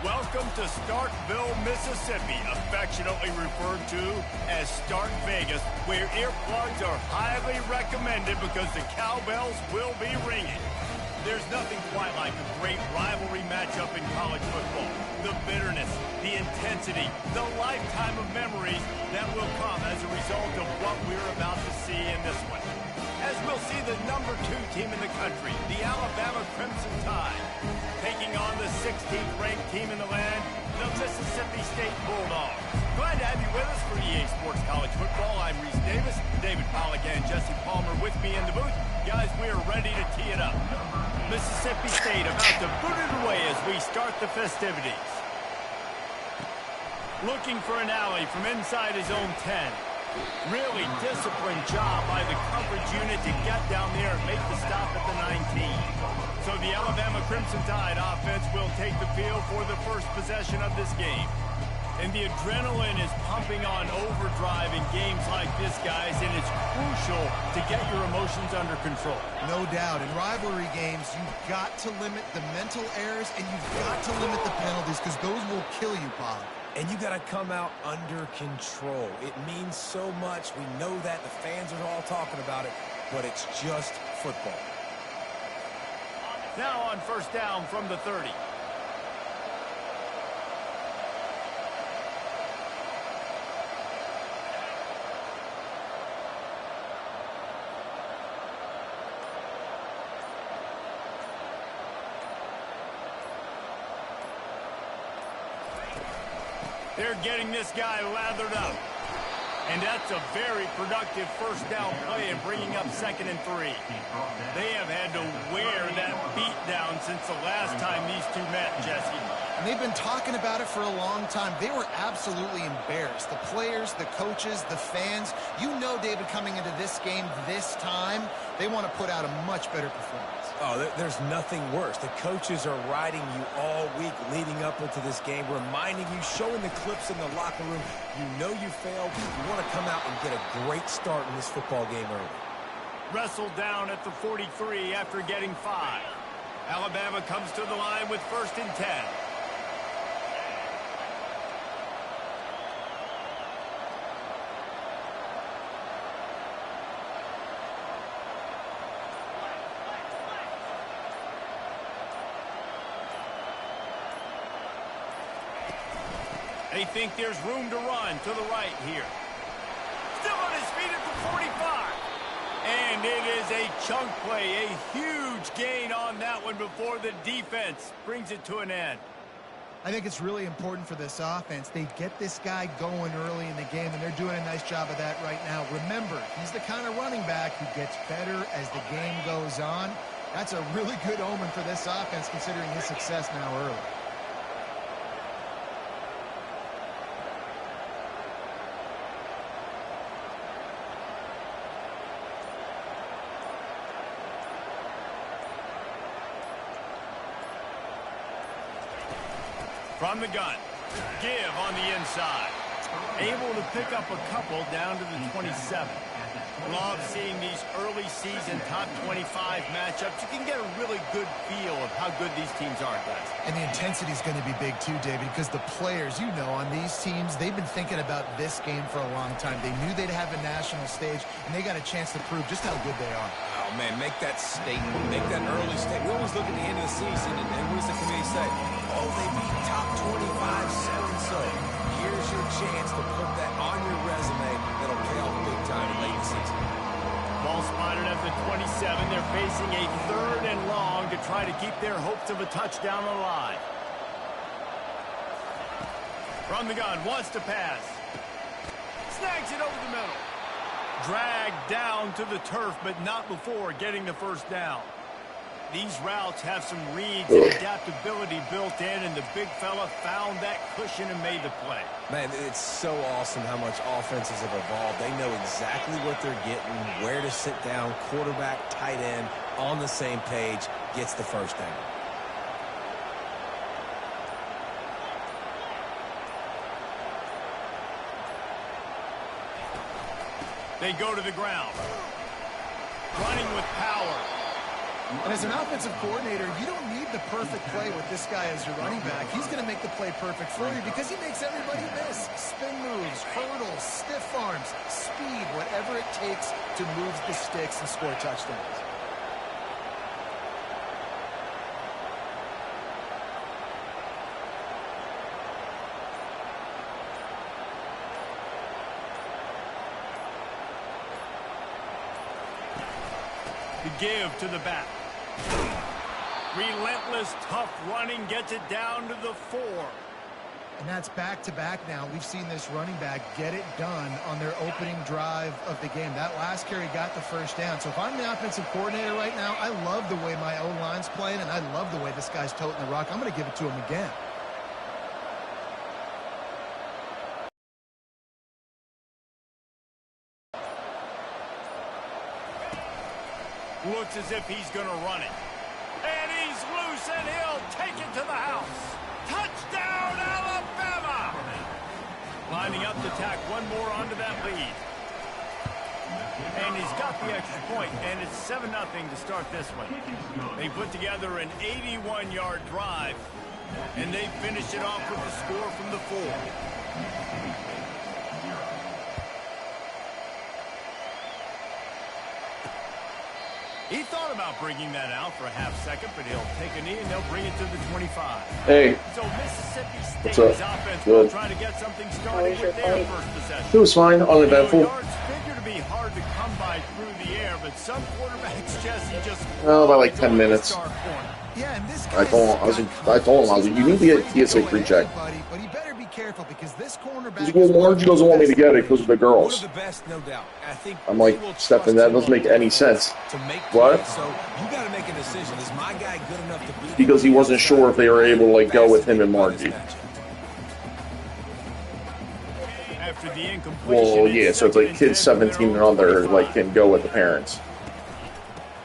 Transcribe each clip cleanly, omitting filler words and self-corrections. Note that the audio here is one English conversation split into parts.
Welcome to Starkville, Mississippi, affectionately referred to as Stark Vegas, where earplugs are highly recommended because the cowbells will be ringing. There's nothing quite like a great rivalry matchup in college football. The bitterness, the intensity, the lifetime of memories that will come as a result of what we're about to see in this one. As we'll see the number 2 team in the country, the Alabama Crimson Tide, taking on the 16th ranked team in the land, the Mississippi State Bulldogs. Glad to have you with us for EA Sports College Football. I'm Reese Davis, David Pollack and Jesse Palmer with me in the booth. Guys, we are ready to tee it up. Mississippi State about to boot it away as we start the festivities. Looking for an alley from inside his own 10. Really disciplined job by the coverage unit to get down there and make the stop at the 19. So the Alabama Crimson Tide offense will take the field for the first possession of this game. And the adrenaline is pumping on overdrive in games like this, guys, and it's crucial to get your emotions under control. No doubt. In rivalry games, you've got to limit the mental errors and you've got to limit the penalties because those will kill you, Bob. And you got to come out under control. It means so much. We know that. The fans are all talking about it, but it's just football. Now on first down from the 30. They're getting this guy lathered up. And that's a very productive first down play and bringing up 2nd and 3. They have had to wear that beat down since the last time these two met, Jesse. And they've been talking about it for a long time. They were absolutely embarrassed. The players, the coaches, the fans. You know, David, coming into this game this time, they want to put out a much better performance. Oh, there's nothing worse. The coaches are riding you all week leading up into this game, reminding you, showing the clips in the locker room. You know you failed. You want to come out and get a great start in this football game early. Wrestled down at the 43 after getting 5. Alabama comes to the line with 1st and 10. They think there's room to run to the right here. Still on his feet at the 45. And it is a chunk play, a huge gain on that one before the defense brings it to an end. I think it's really important for this offense. They get this guy going early in the game, and they're doing a nice job of that right now. Remember, he's the kind of running back who gets better as the game goes on. That's a really good omen for this offense considering his success now early. From the gun, give on the inside. Able to pick up a couple down to the 27. Love seeing these early season top 25 matchups. You can get a really good feel of how good these teams are, guys. And the intensity is going to be big too, David, because the players, you know, on these teams, they've been thinking about this game for a long time. They knew they'd have a national stage, and they got a chance to prove just how good they are. Oh, man, make that statement. Make that early statement. We always look at the end of the season, and what does the committee say? Oh, they beat top 25 so-and-so. Here's your chance to put that on your resume that'll pay off big time in late season. Ball spotted at the 27. They're facing a 3rd and long to try to keep their hopes of a touchdown alive. From the gun, wants to pass. Snags it over the middle. Dragged down to the turf, but not before getting the first down. These routes have some reads and adaptability built in, and the big fella found that cushion and made the play. Man, it's so awesome how much offenses have evolved. They know exactly what they're getting, where to sit down, quarterback, tight end, on the same page, gets the first down. They go to the ground. Running with power. And as an offensive coordinator, you don't need the perfect play with this guy as your running back. He's going to make the play perfect for you because he makes everybody miss. Spin moves, hurdles, stiff arms, speed, whatever it takes to move the sticks and score touchdowns. The give to the back. Relentless, tough running gets it down to the 4. And that's back-to-back now. We've seen this running back get it done on their opening drive of the game. That last carry got the first down. So if I'm the offensive coordinator right now, I love the way my O-line's playing, and I love the way this guy's toting the rock. I'm going to give it to him again. Looks as if he's going to run it. And he's loose, and he'll take it to the house. Touchdown, Alabama! Lining up to tack one more onto that lead. And he's got the extra point, and it's 7-0 to start this one. They put together an 81-yard drive, and they finish it off with the score from the 4. He thought about bringing that out for a half second, but he'll take a knee and they'll bring it to the 25. Hey. So Mississippi State's offense Good. will try to get something started with their first possession. It was fine, uneventful. Yards figure to be hard to come by through the air, but some quarterbacks, Jesse, just Well, about like 10 minutes. Yeah, and this I told him, I was like, you need to get a TSA pre-check. But he better be careful because this cornerback. He's like, well, Margie doesn't want me to get it because of the girls. One of the best, no doubt. I think I'm like, Stephen, that doesn't make any sense. What? So you got to make a decision. Is my guy good enough to beat him? Because he wasn't sure if they were able to like go with him and Margie. After the incompletion, Well, yeah, so it's like kids 17 and under like can go with the parents.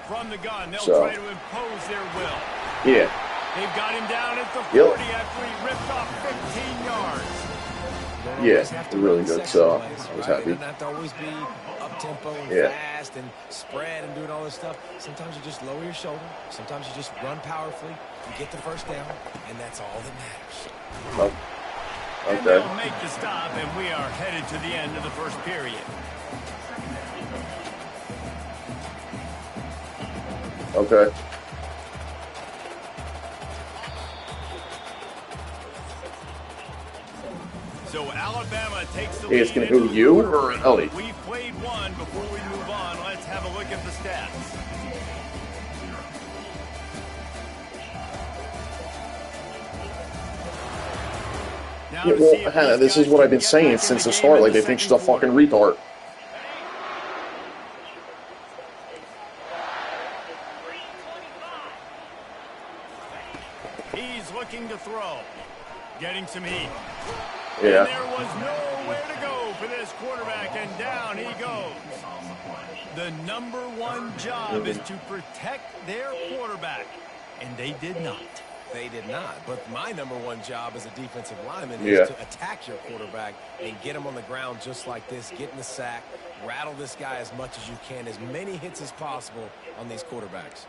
From the gun, they'll So. try to impose their will. Yeah. They've got him down at the 40 Yep. after he ripped off 15 yards. Yeah, it's really good. So I was happy. It doesn't have to always be up-tempo and Yeah. fast and spread and doing all this stuff. Sometimes you just lower your shoulder. Sometimes you just run powerfully. You get the first down, and that's all that matters. Oh. And Okay. they'll make the stop, and we are headed to the end of the first period. Okay. So Alabama takes the Hey, lead. it's gonna go you or Ellie? We played one before we move on. Let's have a look at the stats. Now Yeah, to see well, if Hannah, these this is guys what can I've been get saying back since in the game start. in Like, the they think she's second a fucking quarter. retard. He's looking to throw. Getting some heat. Yeah. And there was nowhere to go for this quarterback, and down he goes. The number one job is to protect their quarterback, and they did not. They did not. But my number one job as a defensive lineman Yeah. is to attack your quarterback and get him on the ground just like this, get in the sack, rattle this guy as much as you can, as many hits as possible on these quarterbacks.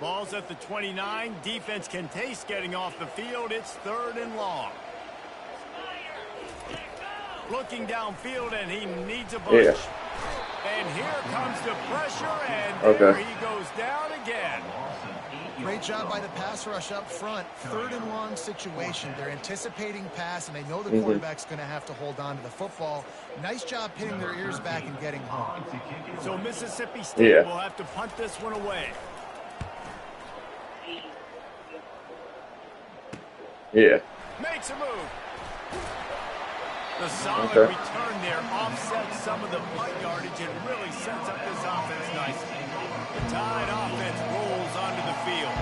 Ball's at the 29. Defense can taste getting off the field. It's 3rd and long. Looking downfield, and he needs a bunch. Yeah. And here comes the pressure, and Okay. there he goes down again. Great job by the pass rush up front. 3rd and long situation. They're anticipating pass, and they know the quarterback's going to have to hold on to the football. Nice job pinning their ears back and getting home. So Mississippi State Yeah. will have to punt this one away. Yeah. Makes a move. The solid Okay. return there offsets some of the punt yardage and really sets up this offense nicely. The Tide offense rolls onto the field.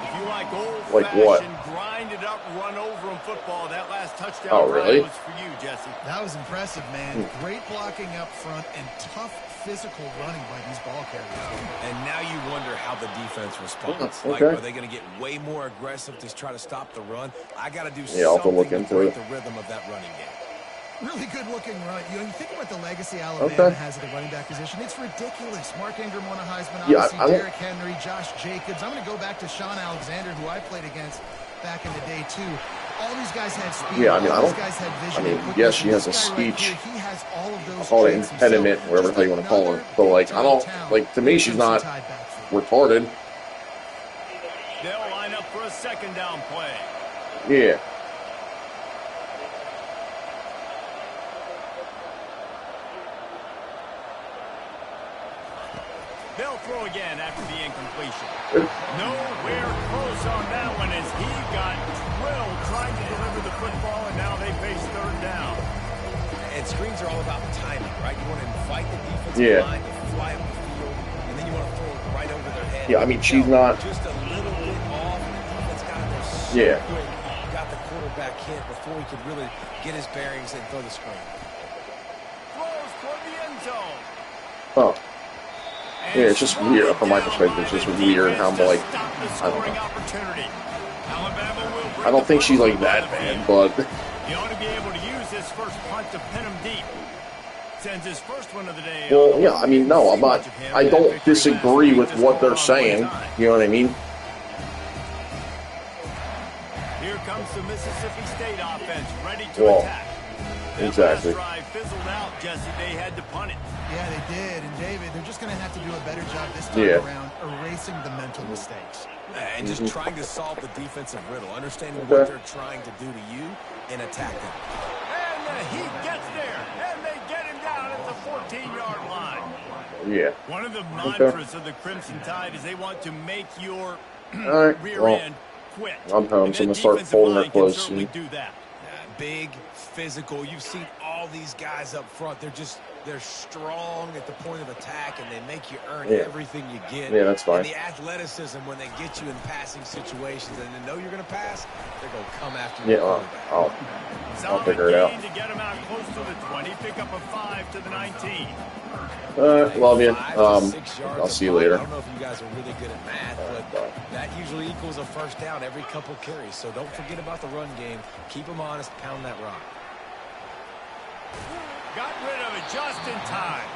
If you like Like what? old-fashioned, grinded up, run over 'em football, that last touchdown Oh, really? drive was for you, Jesse. That was impressive, man. Great blocking up front and tough physical running by these ball carriers. And now you wonder how the defense responds. Like, Okay. are they going to get way more aggressive to try to stop the run? I got to do Yeah, I'll have to something look to into break it. the rhythm of that running game. Really good looking run. You know, you think about the legacy Alabama has at the running back position. It's ridiculous. Mark Ingram won a Heisman. Obviously, Derrick Henry, Josh Jacobs. I'm going to go back to Sean Alexander, who I played against back in the day, too. All these guys had speed. Yeah, I mean, all these guys had vision. I mean, yes, she has a speech. Right here, he has all of those. I call it impediment, whatever the hell you want to call it. But, like, I don't, like, to me, she's not retarded. They'll line up for a second down play. Yeah. They'll throw again after the incompletion. Nowhere close on that one as he got drilled trying to deliver the football, and now they face third down. And screens are all about timing, right? You want to invite the defensive line to fly up the field, and then you want to throw it right over their head. Yeah, I mean, she's not... Just a little bit off, and the defense got in there so quick. Got the quarterback hit before he could really get his bearings and throw the screen. Throws toward the end zone. Oh. Yeah, it's just weird. From my perspective, it's just weird how, like, I don't know. I don't think she's, like, that bad, but... You ought to be able to use this first punt to pin him deep. Sends his first one of the day. Well, yeah, I mean, no, I'm not... I don't disagree with what they're saying. You know what I mean? Here comes the Mississippi State offense, ready to attack. Exactly. That last drive fizzled out, Jesse. They had to punt it. Yeah, they did. And, David, they're just going to have to do a better job this time around erasing the mental mistakes. And just trying to solve the defensive riddle, understanding what they're trying to do to you and attack them. And he gets there, and they get him down at the 14-yard line. Yeah. One of the mantras of the Crimson Tide is they want to make your rear end quit. I'm home, so I'm going to start folding her clothes soon. Do that. Big, physical. You've seen all these guys up front. They're strong at the point of attack, and they make you earn everything you get. Yeah, that's fine. And the athleticism, when they get you in passing situations and they know you're going to pass, they're going to come after you. Yeah, I'll figure it out. To get him out close to the 20, pick up a 5 to the 19. Love you. I'll see you later. I don't know if you guys are really good at math, but that usually equals a first down every couple carries. So don't forget about the run game. Keep them honest. Pound that rock. Got rid of it just in time.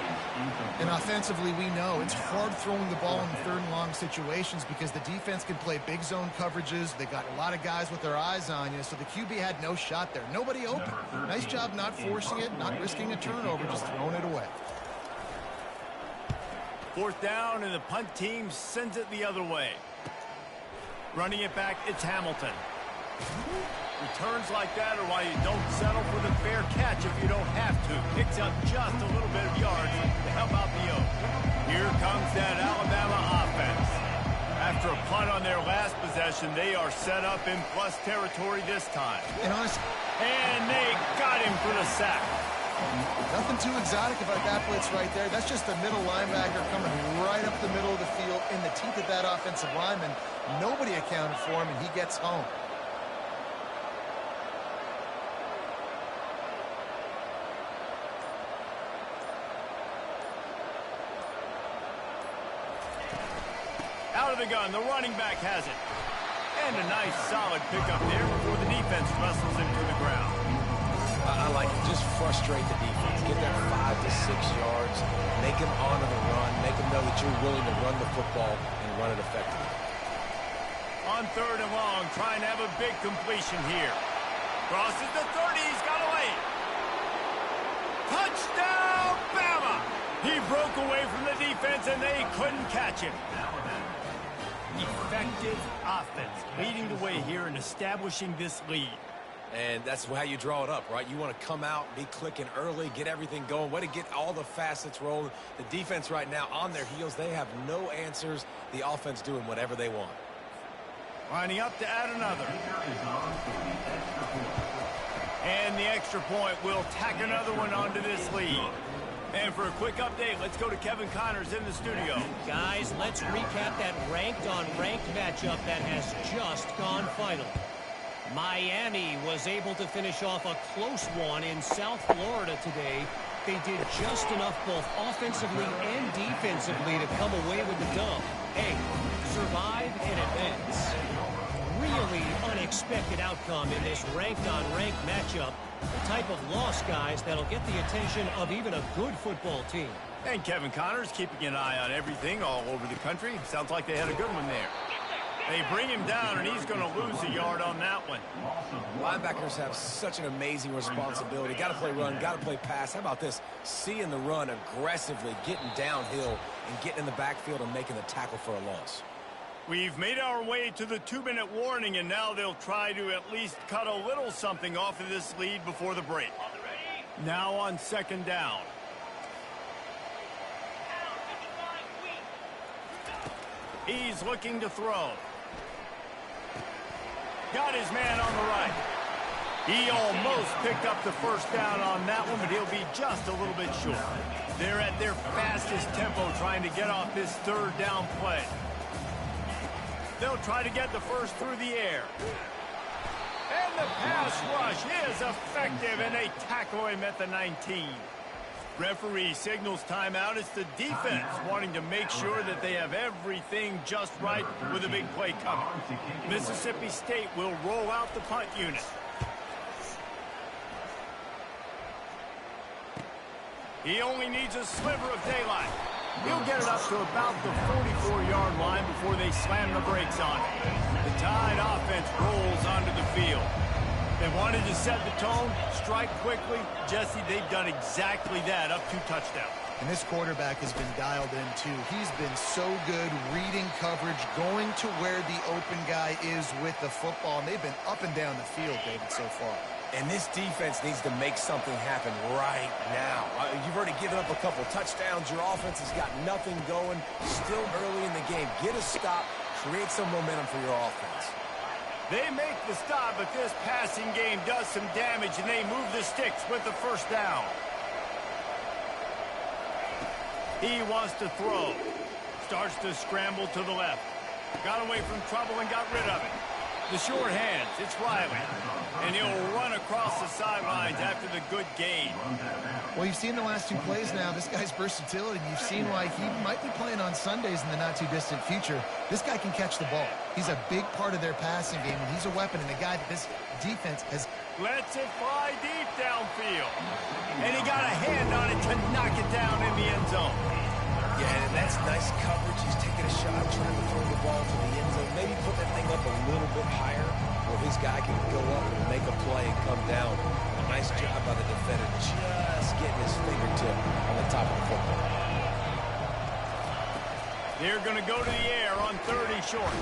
And offensively, we know it's hard throwing the ball in third and long situations because the defense can play big zone coverages. They got a lot of guys with their eyes on you, so the QB had no shot there. Nobody open. Nice job not forcing it, not risking a turnover, just throwing it away. Fourth down, and the punt team sends it the other way. Running it back, it's Hamilton. Returns like that are why you don't settle for the fair catch if you don't have to. Picks up just a little bit of yards to help out the Oak. Here comes that Alabama offense. After a punt on their last possession, they are set up in plus territory this time. And they got him for the sack. Nothing too exotic about that blitz right there. That's just a middle linebacker coming right up the middle of the field in the teeth of that offensive lineman. Nobody accounted for him, and he gets home. Out of the gun, the running back has it. And a nice solid pickup there before the defense wrestles him to the ground. I like it. Just frustrate the defense. Get that 5 to 6 yards. Make them honor the run. Make them know that you're willing to run the football and run it effectively. On third and long, trying to have a big completion here. Crosses the 30. He's got a lane. Touchdown, Bama! He broke away from the defense, and they couldn't catch him. Effective offense leading the way here and establishing this lead. And that's how you draw it up, right? You want to come out, be clicking early, get everything going, way to get all the facets rolling. The defense right now on their heels, they have no answers. The offense doing whatever they want. Lining up to add another. And the extra point will tack another one onto this lead. And for a quick update, let's go to Kevin Connors in the studio. Guys, let's recap that ranked-on-ranked matchup that has just gone final. Miami was able to finish off a close one in South Florida today. They did just enough both offensively and defensively to come away with the dub. Hey, survive and advance. Really unexpected outcome in this ranked-on-ranked matchup. The type of loss, guys, that'll get the attention of even a good football team. And Kevin Connors keeping an eye on everything all over the country. Sounds like they had a good one there. They bring him down, and he's going to lose a yard on that one. Linebackers have such an amazing responsibility. Got to play run, got to play pass. How about this? Seeing the run aggressively, getting downhill, and getting in the backfield and making the tackle for a loss. We've made our way to the 2-minute warning, and now they'll try to at least cut a little something off of this lead before the break. Now on 2nd down. He's looking to throw. Got his man on the right. He almost picked up the first down on that one, but he'll be just a little bit short. They're at their fastest tempo trying to get off this 3rd down play. They'll try to get the first through the air. And the pass rush is effective, and they tackle him at the 19. Referee signals timeout. It's the defense wanting to make sure that they have everything just right with a big play coming. Mississippi State will roll out the punt unit. He only needs a sliver of daylight. He'll get it up to about the 44-yard line before they slam the brakes on it. The Tide offense rolls onto the field. They wanted to set the tone, strike quickly. Jesse, they've done exactly that, up 2 touchdowns. And this quarterback has been dialed in, too. He's been so good reading coverage, going to where the open guy is with the football. And they've been up and down the field, David, so far. And this defense needs to make something happen right now. You've already given up a couple touchdowns. Your offense has got nothing going. Still early in the game. Get a stop. Create some momentum for your offense. They make the stop, but this passing game does some damage, and they move the sticks with the first down. He wants to throw. Starts to scramble to the left. Got away from trouble and got rid of it. The short hands, it's Riley. And he'll run across the sidelines after the good gain. Well, you've seen the last 2 plays now. This guy's versatility. You've seen why he might be playing on Sundays in the not-too-distant future. This guy can catch the ball. He's a big part of their passing game, and he's a weapon and a guy that this defense has. Lets it fly deep downfield. And he got a hand on it to knock it down in the end zone. Yeah, and that's nice coverage. He's taking a shot, trying to throw the ball to the end zone. Maybe put that thing up a little bit higher where his guy can go up and make a play and come down. A nice job by the defender just getting his fingertip on the top of the football. They're going to go to the air on 30 short.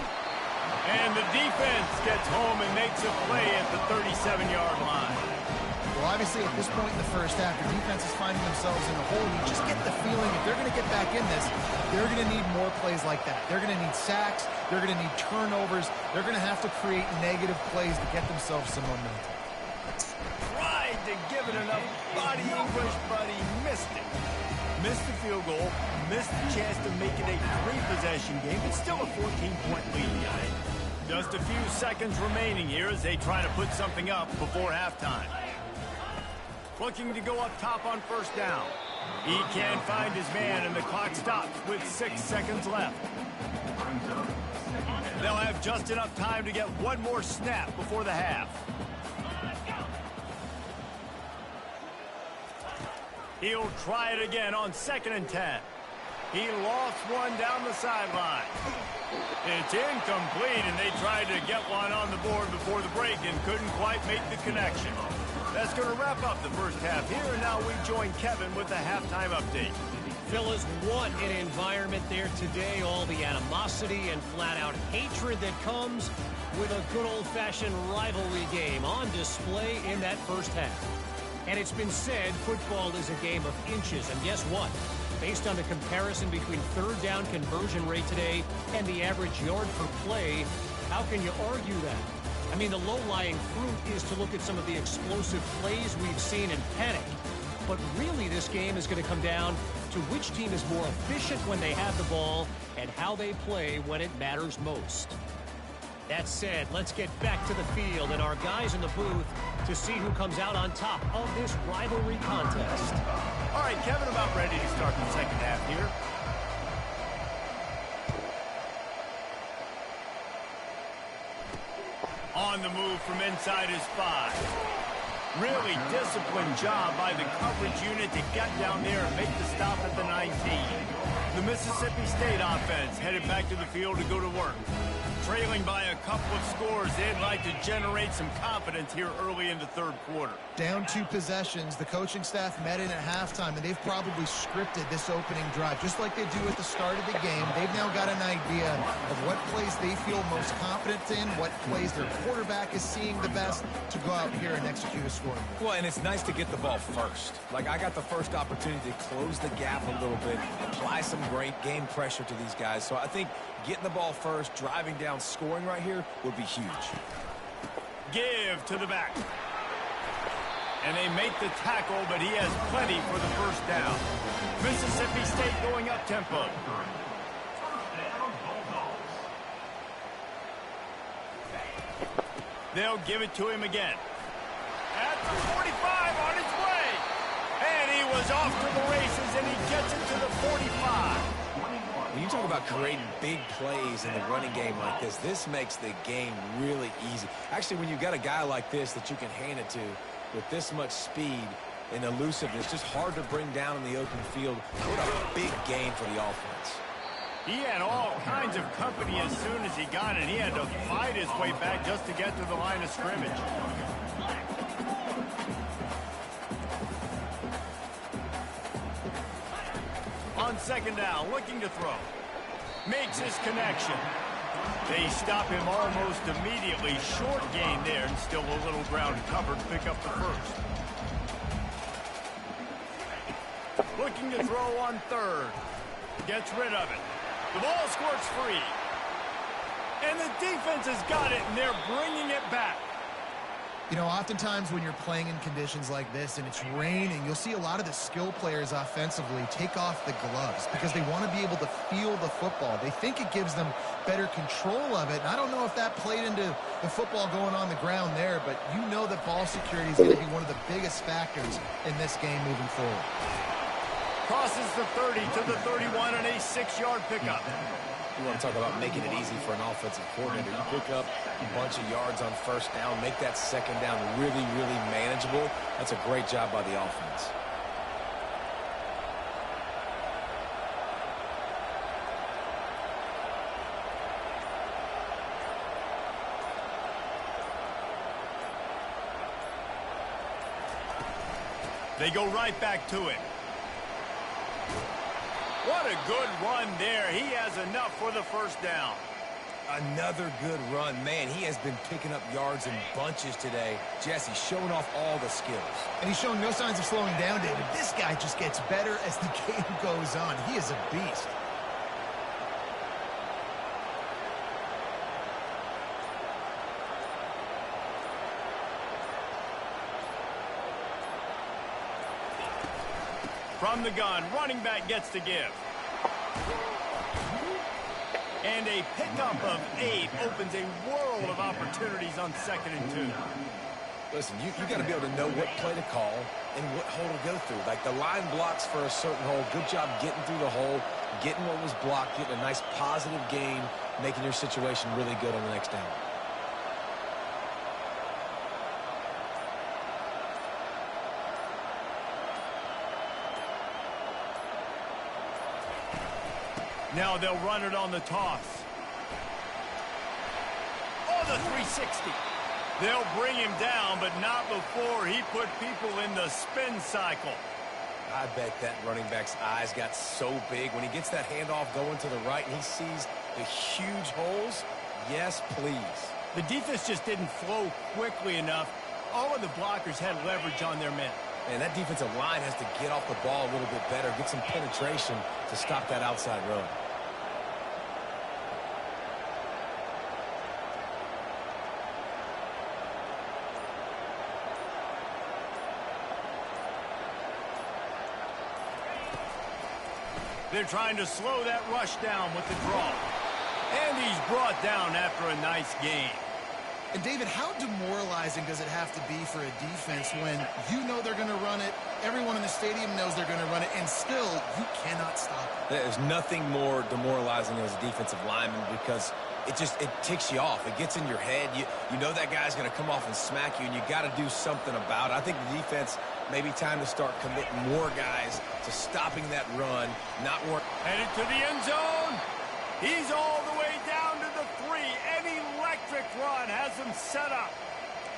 And the defense gets home and makes a play at the 37-yard line. Well, obviously, at this point in the first half, the defense is finding themselves in a hole. You just get the feeling if they're going to get back in this, they're going to need more plays like that. They're going to need sacks. They're going to need turnovers. They're going to have to create negative plays to get themselves some momentum. Tried to give it enough body English, but he missed it. Missed the field goal, missed the chance to make it a 3-possession game, but still a 14-point lead. Just a few seconds remaining here as they try to put something up before halftime. Looking to go up top on first down. He can't find his man, and the clock stops with 6 seconds left. They'll have just enough time to get one more snap before the half. He'll try it again on 2nd and 10. He lost one down the sideline. It's incomplete, and they tried to get one on the board before the break and couldn't quite make the connection. That's going to wrap up the first half here, and now we join Kevin with the halftime update. Fellas, what an environment there today. All the animosity and flat-out hatred that comes with a good old-fashioned rivalry game on display in that first half. And it's been said football is a game of inches, and guess what? Based on the comparison between third down conversion rate today and the average yard per play, how can you argue that? I mean, the low-lying fruit is to look at some of the explosive plays we've seen and panic. But really, this game is going to come down to which team is more efficient when they have the ball and how they play when it matters most. That said, let's get back to the field and our guys in the booth to see who comes out on top of this rivalry contest. All right, Kevin, about ready to start the second half here. On the move from inside his 5. Really disciplined job by the coverage unit to get down there and make the stop at the 19. The Mississippi State offense headed back to the field to go to work. Trailing by a couple of scores, they'd like to generate some confidence here early in the third quarter. Down 2 possessions, the coaching staff met in at halftime, and they've probably scripted this opening drive. Just like they do at the start of the game, they've now got an idea of what plays they feel most confident in, what plays their quarterback is seeing the best to go out here and execute a score. Well, and it's nice to get the ball first. Like, I got the first opportunity to close the gap a little bit, apply some great game pressure to these guys. So I think getting the ball first, driving down, scoring right here would be huge. Give to the back. And they make the tackle, but he has plenty for the first down. Mississippi State going up tempo. They'll give it to him again. At the 45 on his way. And he was off to the races, and he gets it to the 45. When you talk about creating big plays in the running game like this makes the game really easy. Actually, when you've got a guy like this that you can hand it to with this much speed and elusiveness, just hard to bring down in the open field. What a big gain for the offense. He had all kinds of company as soon as he got it. He had to fight his way back just to get to the line of scrimmage. On second down, looking to throw. Makes his connection. They stop him almost immediately. Short gain there, and still a little ground covered. Pick up the first. Looking to throw on third. Gets rid of it. The ball squirts free. And the defense has got it, and they're bringing it back. You know, oftentimes when you're playing in conditions like this and it's raining, you'll see a lot of the skill players offensively take off the gloves because they want to be able to feel the football. They think it gives them better control of it. And I don't know if that played into the football going on the ground there, but you know that ball security is going to be one of the biggest factors in this game moving forward. Crosses the 30 to the 31 and a 6-yard pickup. You want to talk about making it easy for an offensive coordinator. You pick up a bunch of yards on first down, make that second down really, really manageable. That's a great job by the offense. They go right back to it. What a good run there. He has enough for the first down. Another good run. Man, he has been picking up yards in bunches today. Jesse showing off all the skills. And he's showing no signs of slowing down, David. This guy just gets better as the game goes on. He is a beast. From the gun, running back gets to give. And a pickup of 8 opens a world of opportunities on 2nd and 2. Listen, you got to be able to know what play to call and what hole to go through. Like the line blocks for a certain hole. Good job getting through the hole, getting what was blocked, getting a nice positive gain, making your situation really good on the next down. Now they'll run it on the toss. Oh, the 360. They'll bring him down, but not before he put people in the spin cycle. I bet that running back's eyes got so big when he gets that handoff going to the right and he sees the huge holes. Yes, please. The defense just didn't flow quickly enough. All of the blockers had leverage on their men. And that defensive line has to get off the ball a little bit better, get some penetration to stop that outside run. They're trying to slow that rush down with the draw. And he's brought down after a nice gain. And, David, how demoralizing does it have to be for a defense when you know they're going to run it, everyone in the stadium knows they're going to run it, and still you cannot stop it? There's nothing more demoralizing as a defensive lineman because it ticks you off. It gets in your head. You know that guy's going to come off and smack you, and you got to do something about it. I think the defense, maybe time to start committing more guys to stopping that run, not work. Headed to the end zone. He's all the way down to the 3. An electric run has him set up.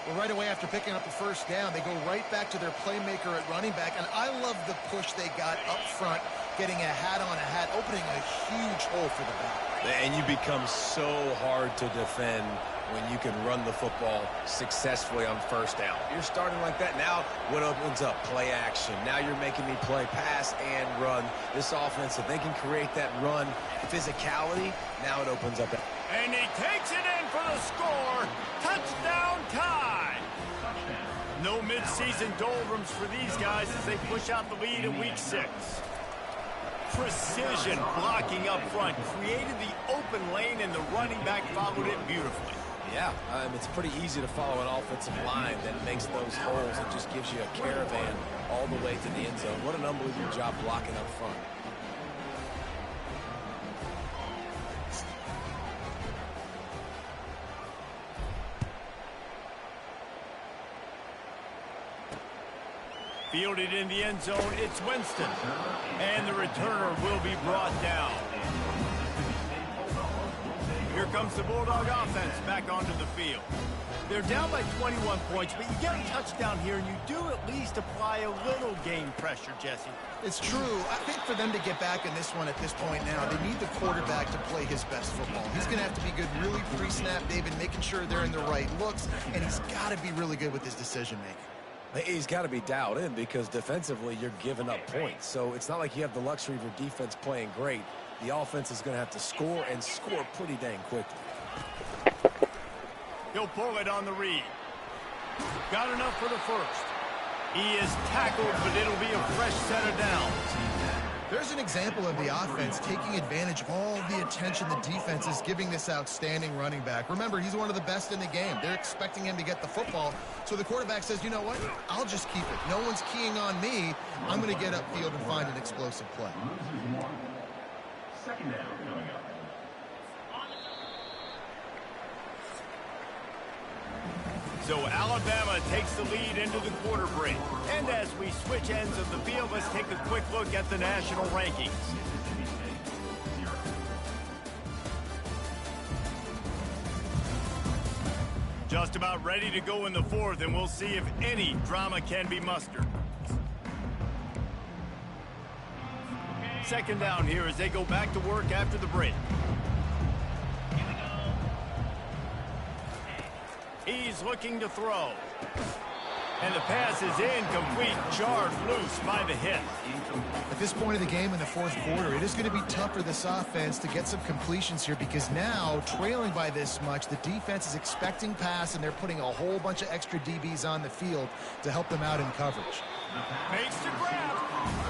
Well, right away after picking up the first down, they go right back to their playmaker at running back, and I love the push they got up front, getting a hat on a hat, opening a huge hole for the back. And you become so hard to defend when you can run the football successfully on first down. You're starting like that. Now what opens up? Play action. Now you're making me play pass and run. This offense, if they can create that run physicality, now it opens up. And he takes it in for the score. Touchdown tie. No midseason doldrums for these guys as they push out the lead in week 6. Precision blocking up front created the open lane, and the running back followed it beautifully. Yeah, it's pretty easy to follow an offensive line that makes those holes and just gives you a caravan all the way to the end zone. What an unbelievable job blocking up front. Fielded in the end zone, it's Winston. And the returner will be brought down. Here comes the Bulldog offense back onto the field. They're down by 21 points, but you get a touchdown here, and you do at least apply a little game pressure, Jesse. It's true. I think for them to get back in this one at this point now, they need the quarterback to play his best football. He's going to have to be good really pre-snap, David, making sure they're in the right looks, and he's got to be really good with his decision-making. He's got to be dialed in because defensively you're giving up points. So it's not like you have the luxury of your defense playing great. The offense is going to have to score and score pretty dang quickly. He'll pull it on the read. Got enough for the first. He is tackled, but it'll be a fresh set of downs. There's an example of the offense taking advantage of all the attention the defense is giving this outstanding running back. Remember, he's one of the best in the game. They're expecting him to get the football. So the quarterback says, you know what? I'll just keep it. No one's keying on me. I'm going to get upfield and find an explosive play. Second down coming up. So Alabama takes the lead into the quarter break. And as we switch ends of the field, let's take a quick look at the national rankings. Just about ready to go in the fourth, and we'll see if any drama can be mustered. Second down here as they go back to work after the break. He's looking to throw. And the pass is incomplete, jarred loose by the hit. At this point of the game in the fourth quarter, it is going to be tough for this offense to get some completions here because now, trailing by this much, the defense is expecting pass, and they're putting a whole bunch of extra DBs on the field to help them out in coverage. Makes the grab.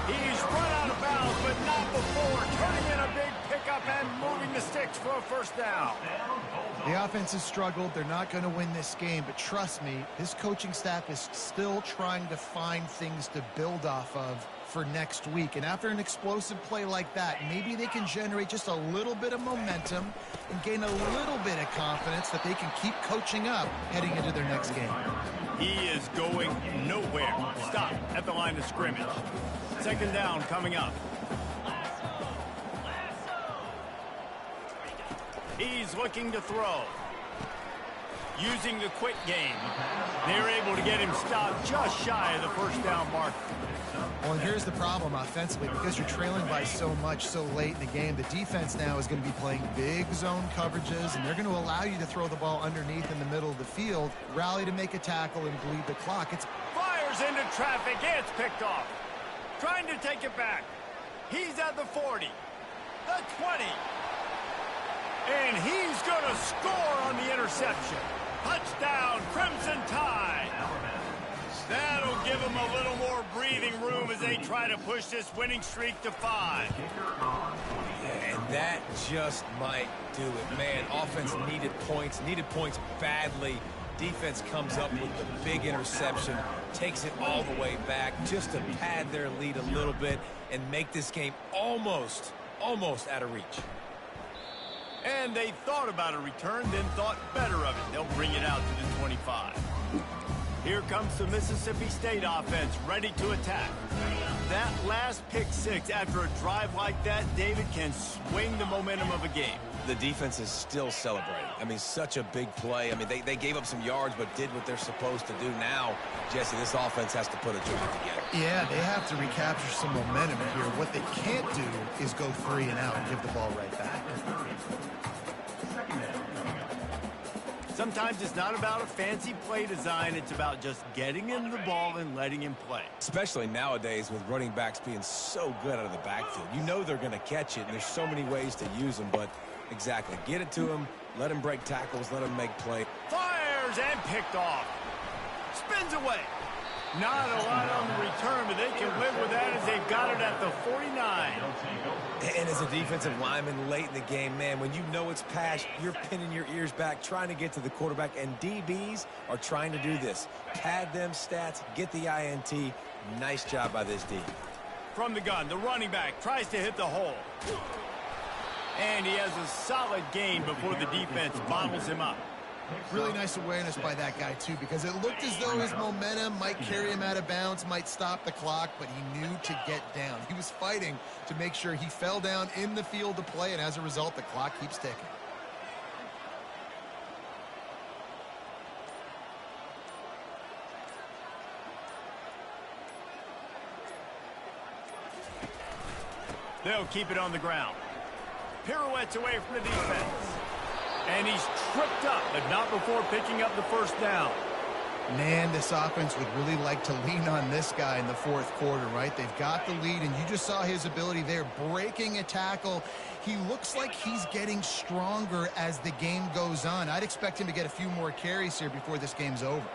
He's run out of bounds, but not before turning in a big pickup and moving the sticks for a first down. The offense has struggled. They're not going to win this game, but trust me, his coaching staff is still trying to find things to build off of for next week. And after an explosive play like that, maybe they can generate just a little bit of momentum and gain a little bit of confidence that they can keep coaching up heading into their next game. He is going nowhere. Stop at the line of scrimmage. Second down coming up. He's looking to throw. Using the quick game. They're able to get him stopped just shy of the first down mark. Well, and here's the problem offensively. Because you're trailing by so much so late in the game, the defense now is going to be playing big zone coverages, and they're going to allow you to throw the ball underneath in the middle of the field, rally to make a tackle, and bleed the clock. It's fires into traffic. It's picked off. Trying to take it back. He's at the 40. The 20. And he's going to score on the interception. Touchdown, Crimson Tide. That'll give them a little more breathing room as they try to push this winning streak to 5. And that just might do it. Man, offense needed points badly. Defense comes up with the big interception, takes it all the way back just to pad their lead a little bit and make this game almost out of reach. And they thought about a return, then thought better of it. They'll bring it out to the 25. Here comes the Mississippi State offense, ready to attack. That last pick six after a drive like that, David, can swing the momentum of a game. The defense is still celebrating. I mean, such a big play. I mean, they gave up some yards, but did what they're supposed to do. Now, Jesse, this offense has to put a drive together. Yeah, they have to recapture some momentum here. What they can't do is go 3 and out and give the ball right back. Sometimes it's not about a fancy play design. It's about just getting him the ball and letting him play. Especially nowadays with running backs being so good out of the backfield. You know they're going to catch it, and there's so many ways to use them. But exactly, get it to him, let him break tackles, let him make plays. Fires and picked off. Spins away. Not a lot on the return, but they can live with that as they've got it at the 49. And as a defensive lineman late in the game, man, when you know it's pass, you're pinning your ears back, trying to get to the quarterback, and DBs are trying to do this. Pad them stats, get the INT. Nice job by this D. From the gun, the running back tries to hit the hole. And he has a solid gain before the defense bottles him up. Really nice awareness by that guy, too, because it looked as though his momentum might carry him out of bounds, might stop the clock, but he knew to get down. He was fighting to make sure he fell down in the field to play, and as a result, the clock keeps ticking. They'll keep it on the ground. Pirouettes away from the defense. And he's tripped up, but not before picking up the first down. Man, this offense would really like to lean on this guy in the fourth quarter, right? They've got the lead, and you just saw his ability there, breaking a tackle. He looks like he's getting stronger as the game goes on. I'd expect him to get a few more carries here before this game's over.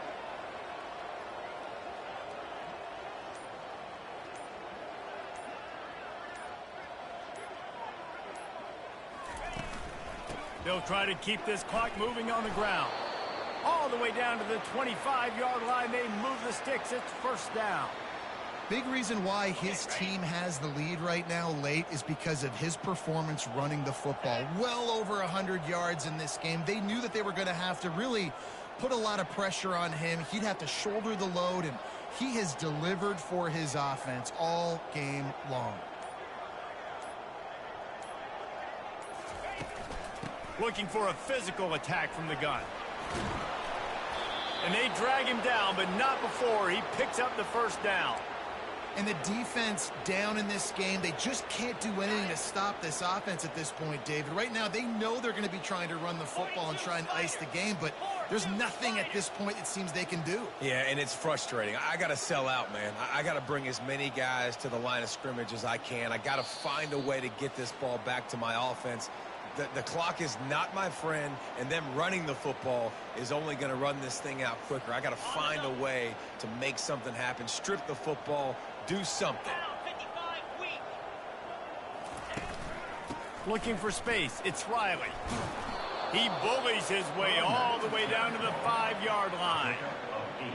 They'll try to keep this clock moving on the ground. All the way down to the 25-yard line. They move the sticks. It's first down. Big reason why his team has the lead right now late is because of his performance running the football. Well over 100 yards in this game. They knew that they were going to have to really put a lot of pressure on him. He'd have to shoulder the load, and he has delivered for his offense all game long. Looking for a physical attack from the gun. And they drag him down, but not before he picks up the first down. And the defense down in this game, they just can't do anything to stop this offense at this point, David. Right now, they know they're going to be trying to run the football and try and ice the game, but there's nothing at this point it seems they can do. Yeah, and it's frustrating. I got to sell out, man. I got to bring as many guys to the line of scrimmage as I can. I got to find a way to get this ball back to my offense. The clock is not my friend, and them running the football is only going to run this thing out quicker. I got to find a way to make something happen, strip the football, do something. Looking for space. It's Riley. He bullies his way all the way down to the 5-yard line.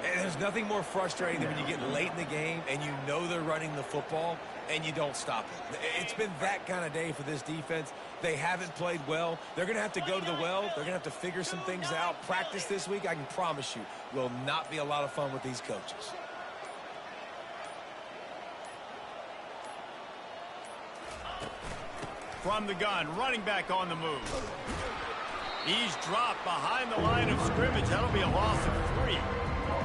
And there's nothing more frustrating than when you get late in the game and you know they're running the football and you don't stop it. It's been that kind of day for this defense. They haven't played well. They're going to have to go to the well. They're going to have to figure some things out. Practice this week, I can promise you, will not be a lot of fun with these coaches. From the gun, running back on the move. He's dropped behind the line of scrimmage. That'll be a loss of 3.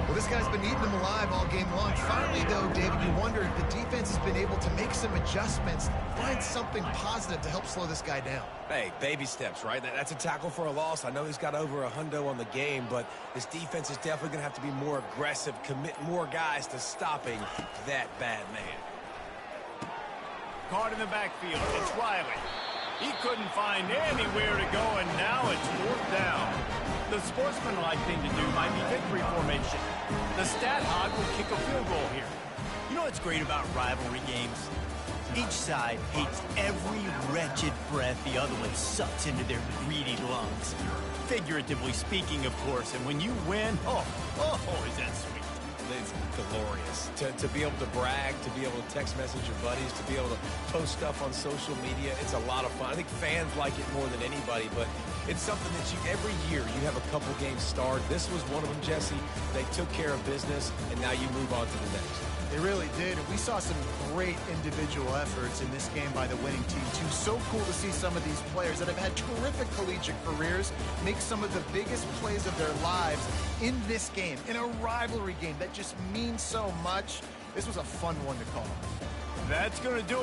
Well, this guy's been eating them alive all game long. Finally, though, David, you wonder if the defense has been able to make some adjustments, find something positive to help slow this guy down. Hey, baby steps, right? That's a tackle for a loss. I know he's got over $100 on the game, but this defense is definitely going to have to be more aggressive, commit more guys to stopping that bad man. Caught in the backfield. It's Riley. He couldn't find anywhere to go, and now it's 4th down. The sportsmanlike thing to do might be victory formation. The stat hog will kick a field goal here. You know what's great about rivalry games? Each side hates every wretched breath the other one sucks into their greedy lungs. Figuratively speaking, of course, and when you win, oh, is that sweet. it's glorious. To be able to brag, to be able to text message your buddies, to be able to post stuff on social media, it's a lot of fun. I think fans like it more than anybody, but it's something that every year you have a couple games starred. This was one of them, Jesse. They took care of business, and now you move on to the next. They really did, and we saw some great individual efforts in this game by the winning team, too. So cool to see some of these players that have had terrific collegiate careers make some of the biggest plays of their lives in this game, in a rivalry game that just means so much. This was a fun one to call. That's going to do it.